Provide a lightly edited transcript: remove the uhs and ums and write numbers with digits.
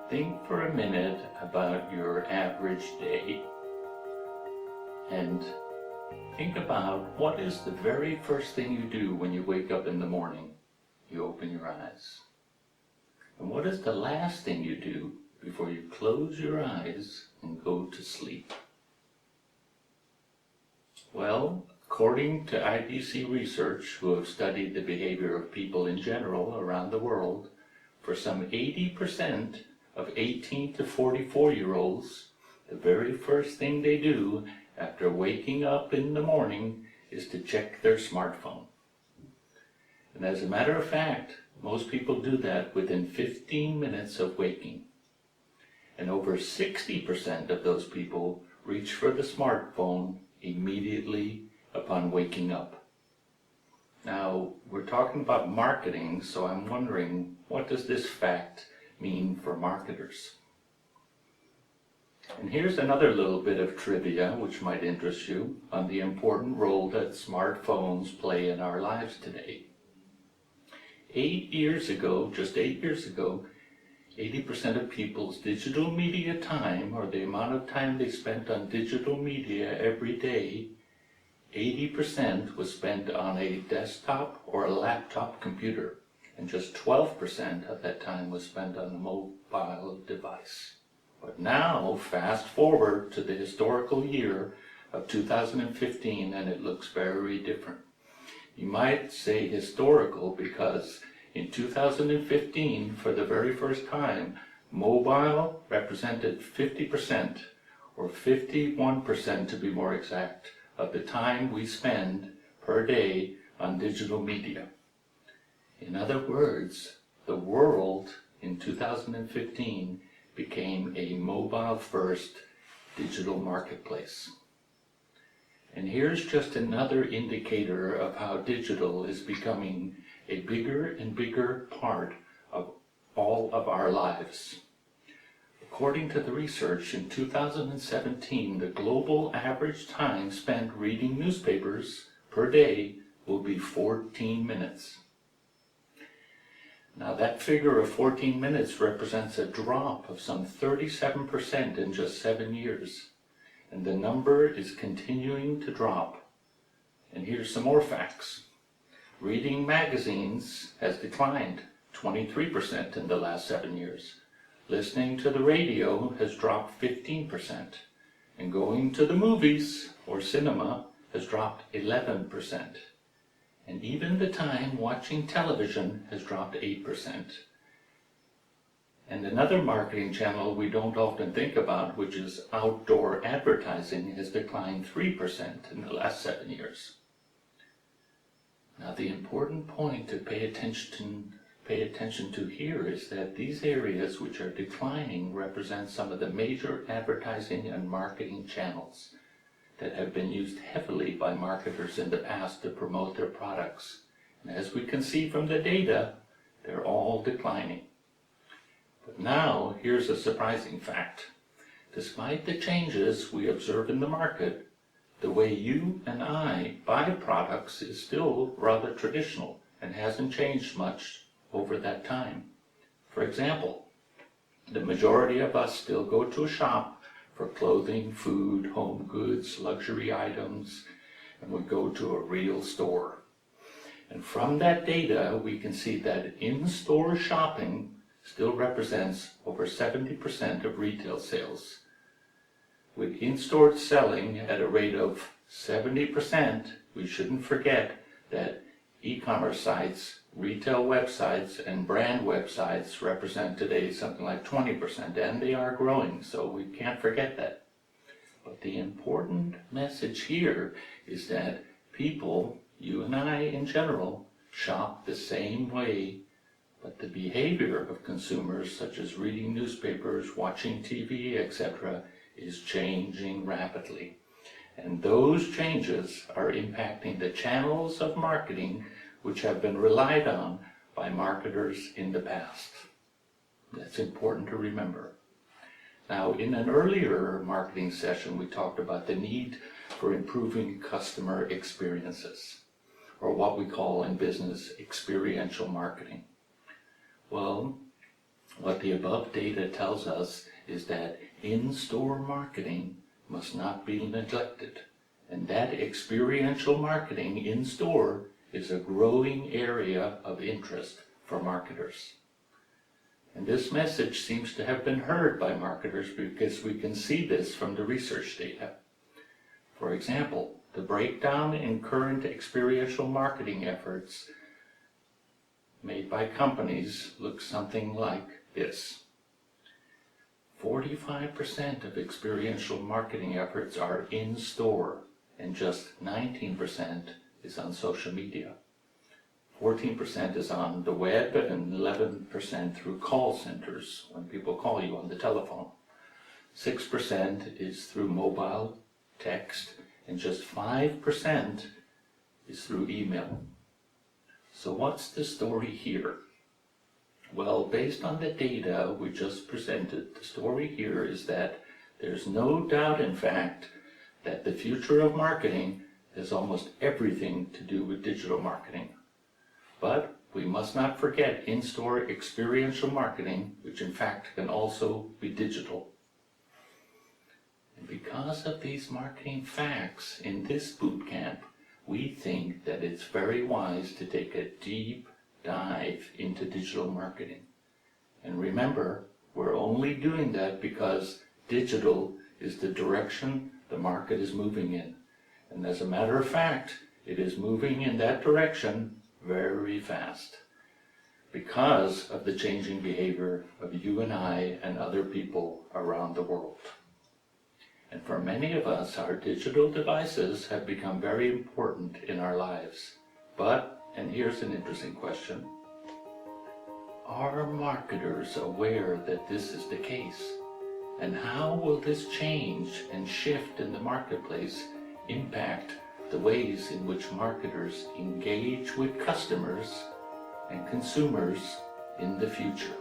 Think for a minute about your average day and think about what is the very first thing you do when you wake up in the morning. You open your eyes. And what is the last thing you do before you close your eyes and go to sleep? Well, according to IDC research, who have studied the behavior of people in general around the world, for some 80% of 18 to 44-year-olds, the very first thing they do after waking up in the morning is to check their smartphone. And as a matter of fact, most people do that within 15 minutes of waking. And over 60% of those people reach for the smartphone immediately upon waking up. Now, we're talking about marketing, so I'm wondering, what does this fact mean for marketers? And here's another little bit of trivia which might interest you on the important role that smartphones play in our lives today. 8 years ago, just 8 years ago, 80% of people's digital media time, or the amount of time they spent on digital media every day, 80% was spent on a desktop or a laptop computer, and just 12% of that time was spent on a mobile device. But now, fast forward to the historical year of 2015, and it looks very different. You might say historical because in 2015, for the very first time, mobile represented 50%, or 51% to be more exact, of the time we spend per day on digital media. In other words, the world in 2015 became a mobile-first digital marketplace. And here's just another indicator of how digital is becoming a bigger and bigger part of all of our lives. According to the research, in 2017, the global average time spent reading newspapers per day will be 14 minutes. Now, that figure of 14 minutes represents a drop of some 37% in just 7 years. And the number is continuing to drop. And here's some more facts. Reading magazines has declined 23% in the last 7 years. Listening to the radio has dropped 15%. And going to the movies or cinema has dropped 11%. And even the time watching television has dropped 8%. And another marketing channel we don't often think about, which is outdoor advertising, has declined 3% in the last 7 years. Now, the important point to pay attention to here is that these areas which are declining represent some of the major advertising and marketing channels that have been used heavily by marketers in the past to promote their products. And as we can see from the data, they're all declining. But now, here's a surprising fact. Despite the changes we observe in the market, the way you and I buy products is still rather traditional and hasn't changed much over that time. For example, the majority of us still go to a shop for clothing, food, home goods, luxury items, and we go to a real store. And from that data, we can see that in-store shopping still represents over 70% of retail sales. With in-store selling at a rate of 70%, we shouldn't forget that e-commerce sites, retail websites, and brand websites represent today something like 20%, and they are growing, so we can't forget that. But the important message here is that people, you and I in general, shop the same way, but the behavior of consumers, such as reading newspapers, watching TV, etc., is changing rapidly. And those changes are impacting the channels of marketing which have been relied on by marketers in the past. That's important to remember. Now, in an earlier marketing session, we talked about the need for improving customer experiences, or what we call in business experiential marketing. Well, What the above data tells us is that in-store marketing must not be neglected, and that experiential marketing in-store is a growing area of interest for marketers. And this message seems to have been heard by marketers because we can see this from the research data. For example, the breakdown in current experiential marketing efforts made by companies looks something like this. 45% of experiential marketing efforts are in-store, and just 19% is on social media. 14% is on the web, and 11% through call centers, when people call you on the telephone. 6% is through mobile, text, and just 5% is through email. So what's the story here? Well, based on the data we just presented, the story here is that there's no doubt, in fact, that the future of marketing has almost everything to do with digital marketing. But we must not forget in-store experiential marketing, which in fact can also be digital. And because of these marketing facts in this bootcamp, we think that it's very wise to take a deep dive into digital marketing. And remember, we're only doing that because digital is the direction the market is moving in. And as a matter of fact, it is moving in that direction very fast because of the changing behavior of you and I and other people around the world. And for many of us, our digital devices have become very important in our lives. But, and here's an interesting question, are marketers aware that this is the case? And how will this change and shift in the marketplace impact the ways in which marketers engage with customers and consumers in the future?